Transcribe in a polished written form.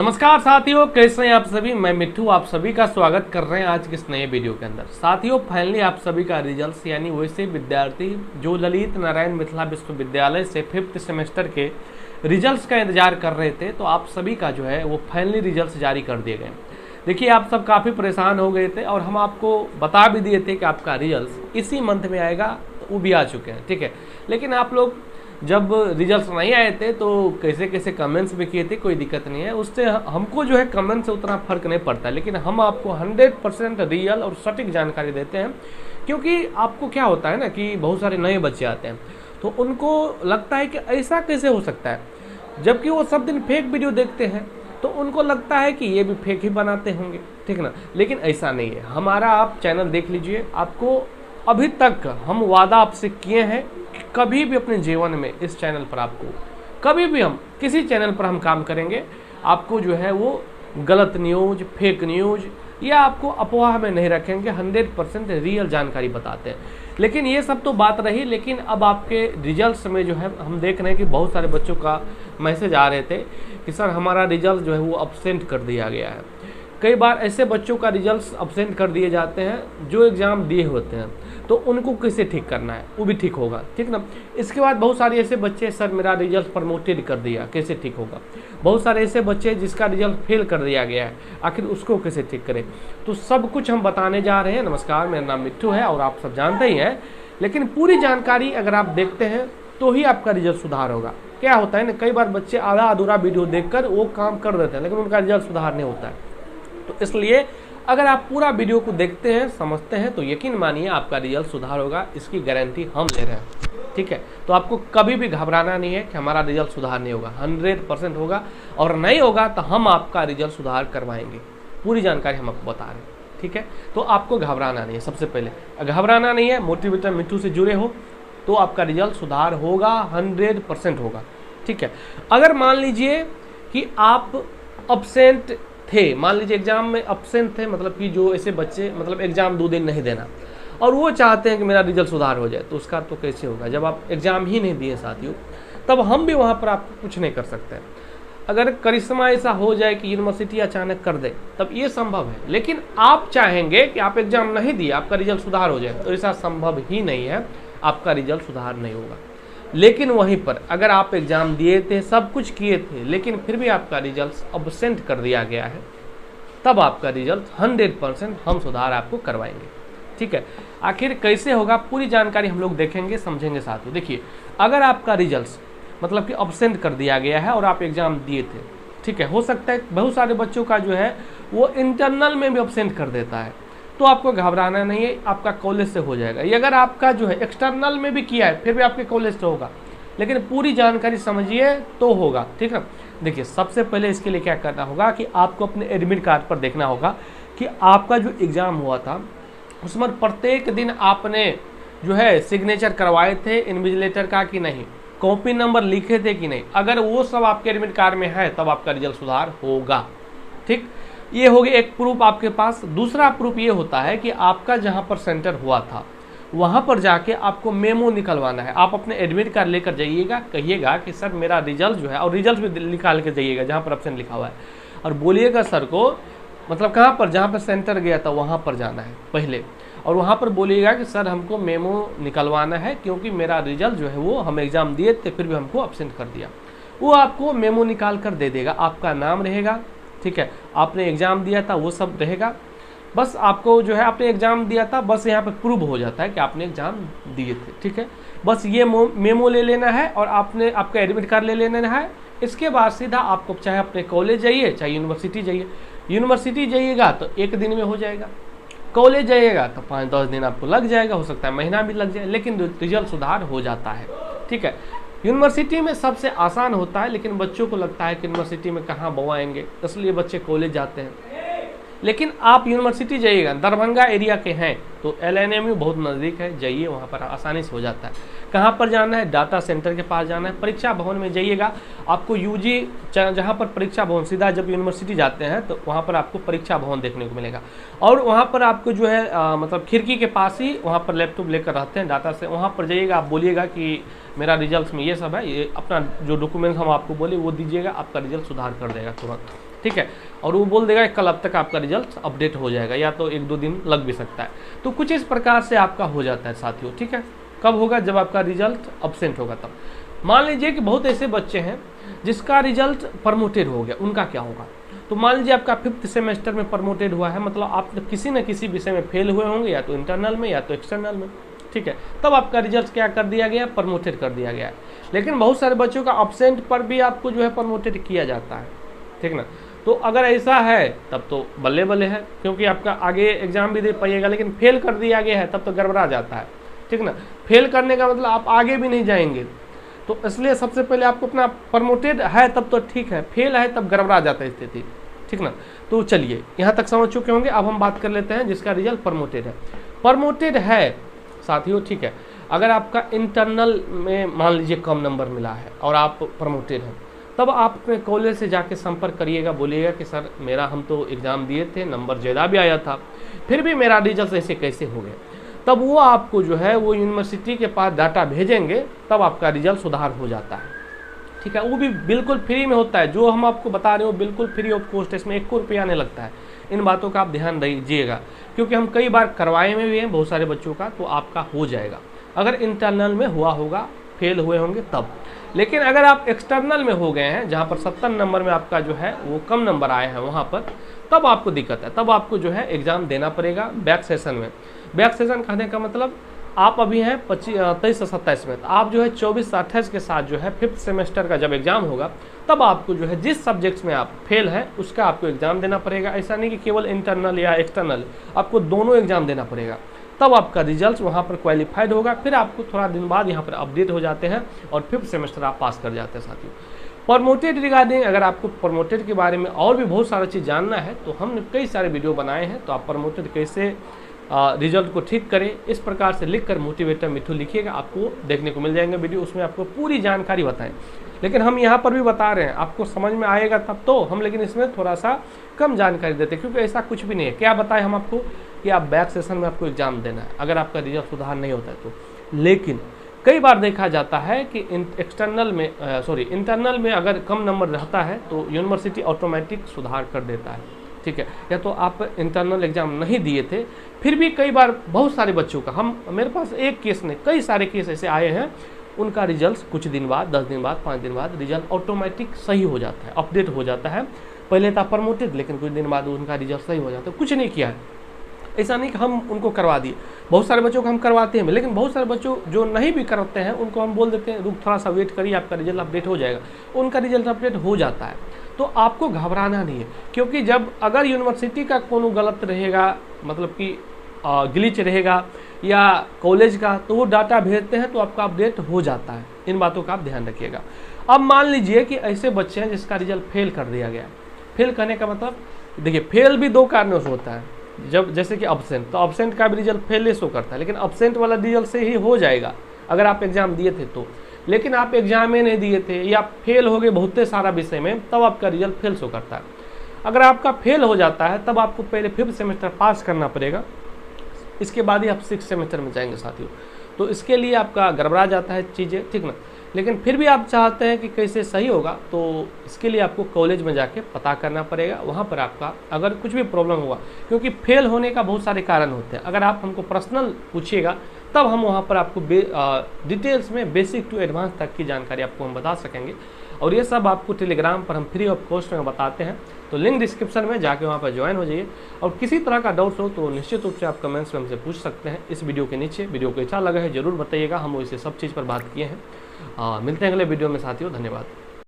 नमस्कार साथियों, कैसे हैं आप सभी। मैं मिट्ठू आप सभी का स्वागत कर रहे हैं आज के इस नए वीडियो के अंदर। साथियों, फाइनली आप सभी का रिजल्ट यानी वैसे विद्यार्थी जो ललित नारायण मिथिला विश्वविद्यालय से 5th सेमेस्टर के रिजल्ट्स का इंतजार कर रहे थे, तो आप सभी का जो है वो फाइनली रिजल्ट्स जारी कर दिए गए। देखिए, आप सब काफ़ी परेशान हो गए थे और हम आपको बता भी दिए थे कि आपका रिजल्ट इसी मंथ में आएगा, तो वो भी आ चुके हैं, ठीक है। लेकिन आप लोग जब रिजल्ट्स नहीं आए थे तो कैसे कैसे कमेंट्स भी किए थे, कोई दिक्कत नहीं है, उससे हमको जो है कमेंट से उतना फर्क नहीं पड़ता, लेकिन हम आपको 100% रियल और सटीक जानकारी देते हैं। क्योंकि आपको क्या होता है ना कि बहुत सारे नए बच्चे आते हैं तो उनको लगता है कि ऐसा कैसे हो सकता है, जबकि वो सब दिन फेक वीडियो देखते हैं तो उनको लगता है कि ये भी फेक ही बनाते होंगे, ठीक ना। लेकिन ऐसा नहीं है। हमारा आप चैनल देख लीजिए, आपको अभी तक हम वादा आपसे किए हैं कि कभी भी अपने जीवन में इस चैनल पर आपको कभी भी हम किसी चैनल पर हम काम करेंगे, आपको जो है वो गलत न्यूज, फेक न्यूज या आपको अफवाह में नहीं रखेंगे, 100% रियल जानकारी बताते हैं। लेकिन ये सब तो बात रही, लेकिन अब आपके रिजल्ट्स में जो है हम देख रहे हैं कि बहुत सारे बच्चों का मैसेज आ रहे थे कि सर हमारा रिजल्ट जो है वो अब्सेंट कर दिया गया है। कई बार ऐसे बच्चों का रिजल्ट अब्सेंट कर दिए जाते हैं जो एग्ज़ाम दिए होते हैं, तो उनको कैसे ठीक करना है, वो भी ठीक होगा, ठीक ना। इसके बाद बहुत सारे ऐसे बच्चे, सर मेरा रिजल्ट प्रमोटेड कर दिया, कैसे ठीक होगा। बहुत सारे ऐसे बच्चे जिसका रिजल्ट फेल कर दिया गया है, आखिर उसको कैसे ठीक करें, तो सब कुछ हम बताने जा रहे हैं। नमस्कार, मेरा नाम मिट्ठू है और आप सब जानते ही हैं, लेकिन पूरी जानकारी अगर आप देखते हैं तो ही आपका रिजल्ट सुधार होगा। क्या होता है ना, कई बार बच्चे आधा अधूरा वीडियो देखकर वो काम कर देते हैं लेकिन उनका रिजल्ट सुधार नहीं होता है। तो इसलिए अगर आप पूरा वीडियो को देखते हैं, समझते हैं, तो यकीन मानिए आपका रिजल्ट सुधार होगा, इसकी गारंटी हम ले रहे हैं, ठीक है। तो आपको कभी भी घबराना नहीं है कि हमारा रिजल्ट सुधार नहीं होगा, 100% होगा, और नहीं होगा तो हम आपका रिजल्ट सुधार करवाएंगे। पूरी जानकारी हम आपको बता रहे हैं, ठीक है। तो आपको घबराना नहीं है, सबसे पहले घबराना नहीं है। मोटिवेटर मिट्ठू से जुड़े हो तो आपका रिजल्ट सुधार होगा, 100% होगा, ठीक है। अगर मान लीजिए कि आप अब्सेंट थे, मान लीजिए एग्जाम में अब्सेंट थे, मतलब कि जो ऐसे बच्चे मतलब एग्जाम 2 दिन नहीं देना और वो चाहते हैं कि मेरा रिजल्ट सुधार हो जाए, तो उसका तो कैसे होगा जब आप एग्जाम ही नहीं दिए साथियों। तब हम भी वहाँ पर आपको कुछ नहीं कर सकते हैं। अगर करिश्मा ऐसा हो जाए कि यूनिवर्सिटी अचानक कर दे तब ये संभव है, लेकिन आप चाहेंगे कि आप एग्जाम नहीं दिए, आपका रिजल्ट सुधार हो जाए, तो ऐसा संभव ही नहीं है, आपका रिजल्ट सुधार नहीं होगा। लेकिन वहीं पर अगर आप एग्ज़ाम दिए थे, सब कुछ किए थे, लेकिन फिर भी आपका रिजल्ट अब्सेंट कर दिया गया है, तब आपका रिजल्ट 100% हम सुधार आपको करवाएंगे, ठीक है। आखिर कैसे होगा, पूरी जानकारी हम लोग देखेंगे, समझेंगे साथियों। देखिए, अगर आपका रिजल्ट मतलब कि अब्सेंट कर दिया गया है और आप एग्ज़ाम दिए थे, ठीक है, हो सकता है बहुत सारे बच्चों का जो है वो इंटरनल में भी अब्सेंट कर देता है, तो आपको घबराना नहीं है, आपका कॉलेज से हो जाएगा। ये अगर आपका जो है एक्सटर्नल में भी किया है फिर भी आपके कॉलेज से होगा, लेकिन पूरी जानकारी समझिए तो होगा, ठीक है। देखिए, सबसे पहले इसके लिए क्या करना होगा कि आपको अपने एडमिट कार्ड पर देखना होगा कि आपका जो एग्ज़ाम हुआ था उसमें प्रत्येक दिन आपने जो है सिग्नेचर करवाए थे इन्विजिलेटर का कि नहीं, कॉपी नंबर लिखे थे कि नहीं। अगर वो सब आपके एडमिट कार्ड में है तब आपका रिजल्ट सुधार होगा, ठीक। ये हो गया एक प्रूफ आपके पास। दूसरा प्रूफ ये होता है कि आपका जहाँ पर सेंटर हुआ था वहाँ पर जाके आपको मेमो निकलवाना है। आप अपने एडमिट कार्ड लेकर जाइएगा, कहिएगा कि सर मेरा रिजल्ट जो है, और रिजल्ट भी निकाल के जाइएगा जहाँ पर ऑप्शन लिखा हुआ है, और बोलिएगा सर को, मतलब कहाँ पर, जहाँ पर सेंटर गया था वहाँ पर जाना है पहले, और वहाँ पर बोलिएगा कि सर हमको मेमो निकलवाना है क्योंकि मेरा रिजल्ट जो है वो हम एग्ज़ाम दिए थे फिर भी हमको ऑप्शन कर दिया। वो आपको मेमो निकाल कर दे देगा, आपका नाम रहेगा, ठीक है, आपने एग्ज़ाम दिया था वो सब रहेगा। बस आपको जो है आपने एग्ज़ाम दिया था, बस यहाँ पे प्रूव हो जाता है कि आपने एग्ज़ाम दिए थे, ठीक है। बस ये मेमो ले लेना है और आपने आपका एडमिट कार्ड ले लेना है। इसके बाद सीधा आपको चाहे अपने कॉलेज जाइए चाहे यूनिवर्सिटी जाइए। यूनिवर्सिटी जाइएगा तो 1 दिन में हो जाएगा, कॉलेज जाइएगा तो 5-10 दिन आपको लग जाएगा, हो सकता है महीना भी लग जाए, लेकिन रिजल्ट सुधार हो जाता है, ठीक है। यूनिवर्सिटी में सबसे आसान होता है, लेकिन बच्चों को लगता है कि यूनिवर्सिटी में कहाँ बवाएंगे, इसलिए बच्चे कॉलेज जाते हैं। लेकिन आप यूनिवर्सिटी जाइएगा, दरभंगा एरिया के हैं तो LNMU बहुत नज़दीक है, जाइए, वहाँ पर आसानी से हो जाता है। कहाँ पर जाना है, डाटा सेंटर के पास जाना है। परीक्षा भवन में जाइएगा, आपको UG जहाँ पर परीक्षा भवन, सीधा जब यूनिवर्सिटी जाते हैं तो वहाँ पर आपको परीक्षा भवन देखने को मिलेगा, और वहाँ पर आपको जो है मतलब खिड़की के पास ही वहाँ पर लैपटॉप लेकर रहते हैं डाटा से, वहाँ पर जाइएगा, आप बोलिएगा कि मेरा रिजल्ट में ये सब है, ये अपना जो डॉक्यूमेंट्स हम आपको बोले वो दीजिएगा, आपका रिजल्ट सुधार कर देगा तुरंत। ठीक है, और वो बोल देगा कि कल अब तक आपका रिजल्ट अपडेट हो जाएगा, या तो 1-2 दिन लग भी सकता है। तो कुछ इस प्रकार से आपका हो जाता है साथियों, ठीक है। कब होगा? जब आपका रिजल्ट अब्सेंट होगा तब। मान लीजिए कि बहुत ऐसे बच्चे हैं जिसका रिजल्ट प्रमोटेड हो गया, उनका क्या होगा? तो मान लीजिए आपका 5th सेमेस्टर में प्रमोटेड हुआ है, मतलब आप किसी न किसी विषय में फेल हुए होंगे, या तो इंटरनल में या तो एक्सटर्नल में, ठीक है। तब आपका रिजल्ट क्या कर दिया गया? प्रमोटेड कर दिया गया है। लेकिन बहुत सारे बच्चों का अब्सेंट पर भी आपको जो है प्रमोटेड किया जाता है, ठीक ना। तो अगर ऐसा है तब तो बल्ले बल्ले है, क्योंकि आपका आगे एग्जाम भी दे पाइएगा, लेकिन फेल कर दिया गया है तब तो गड़बड़ा जाता है, ठीक ना। फेल करने का मतलब आप आगे भी नहीं जाएंगे। तो इसलिए सबसे पहले आपको अपना प्रमोटेड है तब तो ठीक है, फेल है तब गड़बड़ा जाता है स्थिति, ठीक ना। तो चलिए यहाँ तक समझ चुके होंगे। अब हम बात कर लेते हैं जिसका रिजल्ट प्रमोटेड है। प्रमोटेड है साथियों, ठीक है, अगर आपका इंटरनल में मान लीजिए कम नंबर मिला है और आप प्रमोटेड हैं, तब आप अपने कॉलेज से जाके संपर्क करिएगा, बोलिएगा कि सर मेरा हम तो एग्ज़ाम दिए थे, नंबर ज़्यादा भी आया था, फिर भी मेरा रिजल्ट ऐसे कैसे हो गया। तब वो आपको जो है वो यूनिवर्सिटी के पास डाटा भेजेंगे, तब आपका रिजल्ट सुधार हो जाता है, ठीक है। वो भी बिल्कुल फ्री में होता है, जो हम आपको बता रहे हो बिल्कुल फ्री ऑफ कॉस्ट, इसमें 1 रुपया नहीं लगता है। इन बातों का आप ध्यान दीजिएगा, क्योंकि हम कई बार करवाए में भी हैं बहुत सारे बच्चों का, तो आपका हो जाएगा अगर इंटरनल में हुआ होगा, फेल हुए होंगे तब। लेकिन अगर आप एक्सटर्नल में हो गए हैं, जहाँ पर 70 नंबर में आपका जो है वो कम नंबर आए हैं वहाँ पर, तब आपको दिक्कत है, तब आपको जो है एग्ज़ाम देना पड़ेगा बैक सेशन में। बैक सेशन कहने का मतलब आप अभी हैं 23 से 27 में, तो आप जो है 24 से 28 के साथ जो है 5th सेमेस्टर का जब एग्ज़ाम होगा, तब आपको जो है जिस सब्जेक्ट्स में आप फेल हैं उसका आपको एग्ज़ाम देना पड़ेगा। ऐसा नहीं कि केवल इंटरनल या एक्सटर्नल, आपको दोनों एग्ज़ाम देना पड़ेगा, तब आपका रिजल्ट वहाँ पर क्वालिफाइड होगा। फिर आपको थोड़ा दिन बाद यहाँ पर अपडेट हो जाते हैं और 5th सेमेस्टर आप पास कर जाते हैं साथियों। प्रमोटेड रिगार्डिंग, अगर आपको प्रमोटेड के बारे में और भी बहुत सारा चीज़ जानना है तो हमने कई सारे वीडियो बनाए हैं, तो आप प्रमोटेड कैसे रिजल्ट को ठीक करें, इस प्रकार से लिखकर मोटिवेटर मिठू लिखिएगा, आपको देखने को मिल जाएंगे वीडियो, उसमें आपको पूरी जानकारी बताएं। लेकिन हम यहाँ पर भी बता रहे हैं, आपको समझ में आएगा तब तो हम, लेकिन इसमें थोड़ा सा कम जानकारी देते हैं, क्योंकि ऐसा कुछ भी नहीं है। क्या बताएं हम आपको कि आप बैक सेशन में आपको एग्जाम देना है अगर आपका रिजल्ट सुधार नहीं होता है तो। लेकिन कई बार देखा जाता है कि इंटरनल में अगर कम नंबर रहता है तो यूनिवर्सिटी ऑटोमेटिक सुधार कर देता है, ठीक है। या तो आप इंटरनल एग्जाम नहीं दिए थे, फिर भी कई बार बहुत सारे बच्चों का, मेरे पास एक केस नहीं कई सारे केस ऐसे आए हैं, उनका रिजल्ट कुछ दिन बाद, 10 दिन बाद, 5 दिन बाद रिजल्ट ऑटोमेटिक सही हो जाता है, अपडेट हो जाता है। पहले था प्रमोटेड, लेकिन कुछ दिन बाद उनका रिजल्ट सही हो जाता है, कुछ नहीं किया है। ऐसा नहीं कि हम उनको करवा दिए, बहुत सारे बच्चों को हम करवाते हैं, लेकिन बहुत सारे बच्चों जो नहीं भी करते हैं उनको हम बोल देते हैं रुक थोड़ा सा वेट करिए, आपका रिजल्ट अपडेट हो जाएगा, उनका रिजल्ट अपडेट हो जाता है। तो आपको घबराना नहीं है, क्योंकि जब अगर यूनिवर्सिटी का कोनो गलत रहेगा, मतलब कि ग्लिच रहेगा या कॉलेज का, तो वो डाटा भेजते हैं तो आपका अपडेट हो जाता है। इन बातों का आप ध्यान रखिएगा। अब मान लीजिए कि ऐसे बच्चे हैं जिसका रिजल्ट फेल कर दिया गया। फेल करने का मतलब देखिए, फेल भी 2 कारणों से होता है, जब जैसे कि अब्सेंट, तो अब्सेंट का भी रिजल्ट फेल शो करता है, लेकिन अब्सेंट वाला रिजल्ट से ही हो जाएगा अगर आप एग्जाम दिए थे तो। लेकिन आप एग्जाम में नहीं दिए थे या फेल हो गए बहुत सारा विषय में, तब आपका रिजल्ट फेल शो करता है। अगर आपका फेल हो जाता है तब आपको पहले 5th सेमेस्टर पास करना पड़ेगा, इसके बाद ही आप 6th सेमेस्टर में जाएंगे साथियों। तो इसके लिए आपका गड़बड़ा जाता है चीज़ें, ठीक ना। लेकिन फिर भी आप चाहते हैं कि कैसे सही होगा, तो इसके लिए आपको कॉलेज में जाके पता करना पड़ेगा, वहाँ पर आपका अगर कुछ भी प्रॉब्लम हुआ, क्योंकि फेल होने का बहुत सारे कारण होते हैं। अगर आप हमको पर्सनल पूछिएगा तब हम वहाँ पर आपको डिटेल्स में बेसिक टू एडवांस तक की जानकारी आपको हम बता सकेंगे, और ये सब आपको टेलीग्राम पर हम फ्री ऑफ कॉस्ट में बताते हैं। तो लिंक डिस्क्रिप्शन में जाके वहाँ पर ज्वाइन हो जाइए, और किसी तरह का डाउट हो तो निश्चित रूप से आप कमेंट्स में हमसे पूछ सकते हैं इस वीडियो के नीचे। वीडियो को अच्छा लगा है जरूर बताइएगा, हम वैसे सब चीज़ पर बात किए हैं। मिलते हैं अगले वीडियो में साथियों, धन्यवाद।